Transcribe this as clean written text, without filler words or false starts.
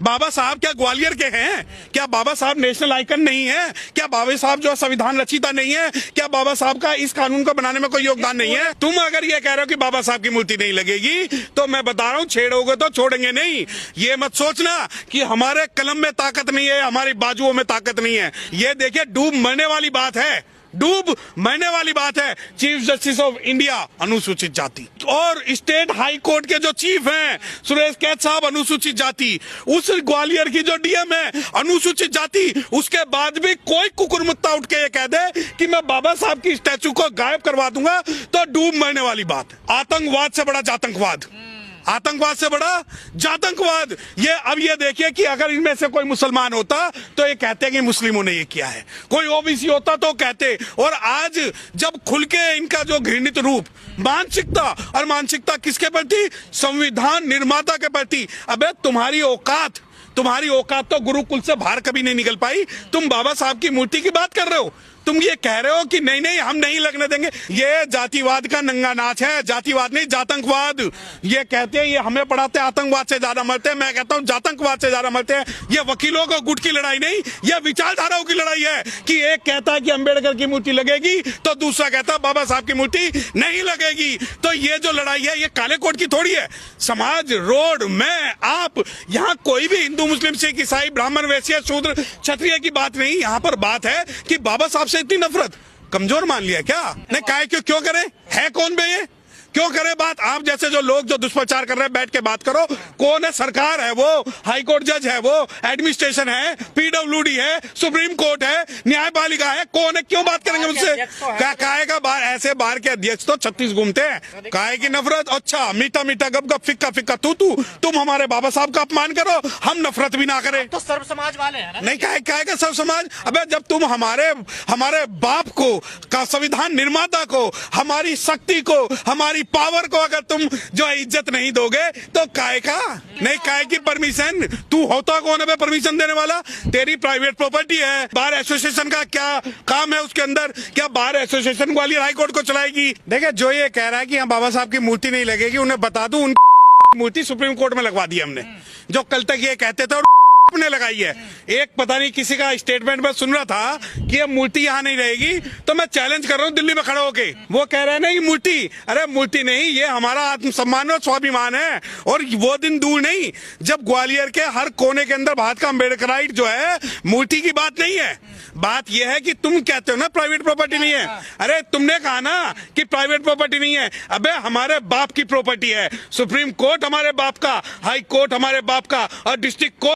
बाबा साहब क्या ग्वालियर के हैं? क्या बाबा साहब नेशनल आइकन नहीं है? क्या बाबा साहब जो संविधान रचिता नहीं है? क्या बाबा साहब का इस कानून को बनाने में कोई योगदान नहीं है? तुम अगर ये कह रहे हो कि बाबा साहब की मूर्ति नहीं लगेगी, तो मैं बता रहा हूँ छेड़ोगे तो छोड़ेंगे नहीं। ये मत सोचना कि हमारे कलम में ताकत नहीं है, हमारी बाजुओं में ताकत नहीं है। ये देखिए डूब मरने वाली बात है, डूब मरने वाली बात है। चीफ जस्टिस ऑफ इंडिया अनुसूचित जाति, और स्टेट हाई कोर्ट के जो चीफ हैं सुरेश कैथ साहब अनुसूचित जाति, उस ग्वालियर की जो डीएम है अनुसूचित जाति, उसके बाद भी कोई कुकुरमुत्ता उठ के ये कह दे कि मैं बाबा साहब की स्टैचू को गायब करवा दूंगा, तो डूब मरने वाली बात। आतंकवाद से बड़ा जातंकवाद, आतंकवाद से बड़ा जातंकवाद। ये अब ये देखिए कि अगर इनमें से कोई मुसलमान होता तो ये कहते कि मुस्लिमों ने ये किया है, कोई ओबीसी होता तो कहते। और आज जब खुल के इनका जो घृणित रूप मानसिकता, और मानसिकता किसके प्रति? संविधान निर्माता के प्रति। अबे तुम्हारी औकात तो गुरुकुल से बाहर कभी नहीं निकल पाई। तुम बाबा साहब की मूर्ति की बात कर रहे हो, तुम ये कह रहे हो कि नहीं नहीं हम नहीं लगने देंगे। ये जातिवाद का नंगा नाच है, जातिवाद नहीं जातंकवाद। ये कहते हैं, ये हमें पढ़ाते हैं आतंकवाद से ज्यादा मरते हैं, मैं कहता हूँ जातंकवाद से ज्यादा मरते हैं। ये वकीलों को गुट की लड़ाई नहीं, ये विचारधाराओं की लड़ाई है कि एक कहता है कि अंबेडकर की मूर्ति लगेगी तो दूसरा कहता है बाबा साहब की मूर्ति नहीं लगेगी। तो ये जो लड़ाई है ये काले कोट की थोड़ी है। समाज, रोड, मैं, आप, यहाँ कोई भी हिंदू, मुस्लिम, सिख, ईसाई, ब्राह्मण, वैश्य, शूद्र, क्षत्रिय की बात नहीं। यहाँ पर बात है कि बाबा साहब से इतनी नफरत कमजोर मान लिया क्या? नहीं, काहे क्यों करें? है कौन बे ये? क्यों करे बात? आप जैसे जो लोग जो दुष्प्रचार कर रहे हैं, बैठ के बात करो। कौन है? सरकार है वो, हाई कोर्ट जज है वो, एडमिनिस्ट्रेशन है, पीडब्ल्यूडी है, सुप्रीम कोर्ट है, न्यायपालिका है। कौन है? क्यों बात करेंगे उनसे? काहे का बाहर ऐसे बाहर के अध्यक्ष तो 36 घूमते हैं। काहे की नफरत? अच्छा मीठा मीठा गप गप, फिक्का फिक्का तू तुम हमारे बाबा साहब का अपमान करो, हम नफरत भी ना करें। तो सर्व समाज वाले हैं ना? नहीं, काहे का सर्व समाज? अबे जब तुम हमारे बाप को, का संविधान निर्माता को, हमारी शक्ति को, हमारी पावर को अगर तुम जो है इज्जत नहीं दोगे तो काहे का? नहीं, काहे की परमिशन? तू होता कौन है परमिशन देने वाला? तेरी प्राइवेट प्रॉपर्टी है। बार एसोसिएशन का क्या काम है उसके अंदर? क्या bar association Gwalior high court को चलाएगी? देखिए जो ये कह रहा है कि यहाँ बाबा साहब की मूर्ति नहीं लगेगी, उन्हें बता दूं उनकी मूर्ति सुप्रीम कोर्ट में लगवा दी हमने। जो कल तक ये कहते थे ने लगाई है। एक पता नहीं किसी का स्टेटमेंट में सुन रहा था कि ये मूर्ति यहाँ नहीं रहेगी, तो मैं चैलेंज कर रहा हूँ दिल्ली में खड़ा होके। वो कह रहे हैं ना ये मूर्ति, अरे मूर्ति नहीं, ये हमारा आत्मसम्मान और स्वाभिमान है। और वो दिन दूर नहीं जब ग्वालियर के हर कोने के अंदर भारत का अम्बेडकराइट जो है, मूर्ति की बात नहीं है। बात यह है कि तुम कहते हो ना प्राइवेट प्रॉपर्टी नहीं है। अरे तुमने कहा ना कि प्राइवेट प्रॉपर्टी नहीं है। अबे हमारे बाप की प्रॉपर्टी है। सुप्रीम कोर्ट हमारे बाप का, हाई कोर्ट हमारे बाप का, और डिस्ट्रिक्ट कोर्ट